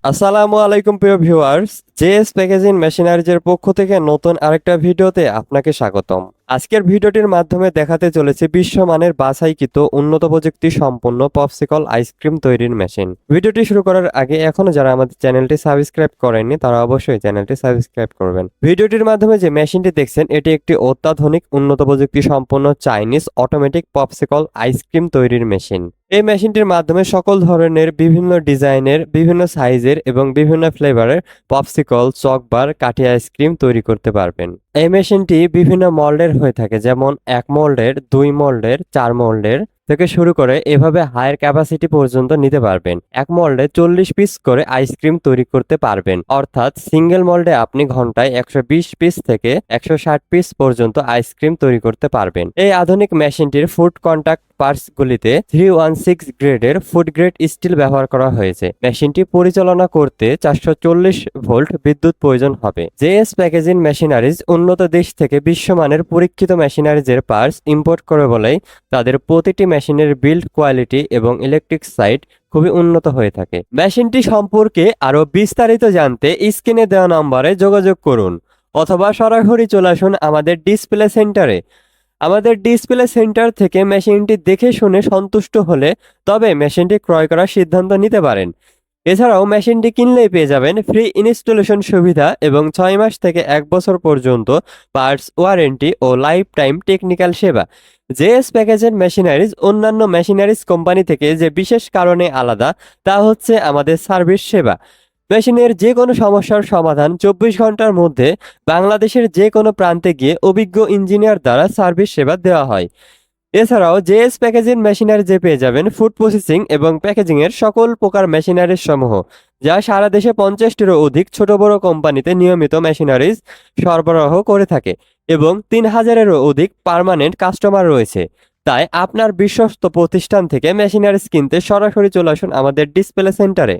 আসসালামু আলাইকুম প্রিয় ভিউয়ার্স, জেএস প্যাকেজিং মেশিনারিজের পক্ষ থেকে নতুন আরেকটা ভিডিওতে আপনাকে স্বাগতম। আজকের ভিডিওটির মাধ্যমে দেখাতে চলেছে বিশ্বমানের বাছাইকৃত উন্নত প্রযুক্তি সম্পন্ন পপসিকল আইসক্রিম তৈরির মেশিন। ভিডিওটি শুরু করার আগে এখনো যারা আমাদের চ্যানেলটি সাবস্ক্রাইব করেননি তারা অবশ্যই চ্যানেলটি সাবস্ক্রাইব করবেন। ভিডিওটির মাধ্যমে যে মেশিনটি দেখছেন এটি একটি অত্যাধুনিক উন্নত প্রযুক্তি সম্পন্ন চাইনিজ অটোমেটিক পপসিকল আইসক্রিম তৈরির মেশিন। এই মেশিনটির মাধ্যমে সকল ধরনের বিভিন্ন ডিজাইনের, বিভিন্ন সাইজের এবং বিভিন্ন ফ্লেভারের পপসিকল, চকবার, কাঠি আইসক্রিম তৈরি করতে পারবেন। এই মেশিনটি বিভিন্ন মোল্ডের হয়ে থাকে, যেমন 1 মোল্ডের, 2 মোল্ডের, 4 মোল্ডের থেকে শুরু করে এভাবে হায়ার ক্যাপাসিটি পর্যন্ত নিতে পারবেন। 1 মোল্ডে 40 পিস করে আইসক্রিম তৈরি করতে পারবেন, অর্থাৎ সিঙ্গেল মোল্ডে আপনি ঘন্টায় 120 পিস থেকে 160 পিস পর্যন্ত আইসক্রিম তৈরি করতে পারবেন। এই আধুনিক মেশিনটির ফুড কন্টাক্ট পার্টসগুলিতে 316 গ্রেডের ফুড গ্রেড স্টিল ব্যবহার করা হয়েছে। মেশিনটি পরিচালনা করতে 440 ভোল্ট বিদ্যুৎ প্রয়োজন হবে। জেএস প্যাকেজিং মেশিনারিজ উন্নত দেশ থেকে বিশ্বমানের পরীক্ষিত মেশিনারিজের পার্টস ইম্পোর্ট করে বলেই তাদের প্রতিটি মেশিনের বিল্ড কোয়ালিটি এবং ইলেকট্রিক সাইড খুবই উন্নত হয়ে থাকে। মেশিনটি সম্পর্কে আরো বিস্তারিত জানতে স্ক্রিনে দেওয়া নম্বরে যোগাযোগ করুন অথবা সরাসরি চলে আসুন আমাদের ডিসপ্লে সেন্টারে। আমাদের ডিসপ্লে সেন্টার থেকে মেশিনটি দেখে শুনে সন্তুষ্ট হলে তবে মেশিনটি ক্রয় করার সিদ্ধান্ত নিতে পারেন। এছাড়াও মেশিনটি কিনলেই পেয়ে যাবেন ফ্রি ইনস্টলেশন সুবিধা এবং 6 মাস থেকে 1 বছর পর্যন্ত পার্টস ওয়ারেন্টি ও লাইফ টাইম টেকনিক্যাল সেবা। জেএস প্যাকেজিং মেশিনারিজ অন্যান্য মেশিনারিজ কোম্পানি থেকে যে বিশেষ কারণে আলাদা তা হচ্ছে আমাদের সার্ভিস সেবা। মেশিনের যে কোনো সমস্যার সমাধান 24 ঘন্টার মধ্যে বাংলাদেশের যে কোনো প্রান্তে গিয়ে অভিজ্ঞ ইঞ্জিনিয়ার দ্বারা সার্ভিস সেবা দেওয়া হয়। এছাড়াও জেএস প্যাকেজিং মেশিনারি যে পেয়ে যাবেন ফুড প্রসেসিং এবং প্যাকেজিং এর সকল প্রকার মেশিনারিজ সমূহ, যা সারা দেশে 50টিরও অধিক ছোট বড় কোম্পানিতে নিয়মিত মেশিনারিজ সরবরাহ করে থাকে এবং 3000-এরও অধিক পার্মানেন্ট কাস্টমার রয়েছে। তাই আপনার বিশ্বস্ত প্রতিষ্ঠান থেকে মেশিনারিজ কিনতে সরাসরি চলে আসুন আমাদের ডিসপ্লে সেন্টারে।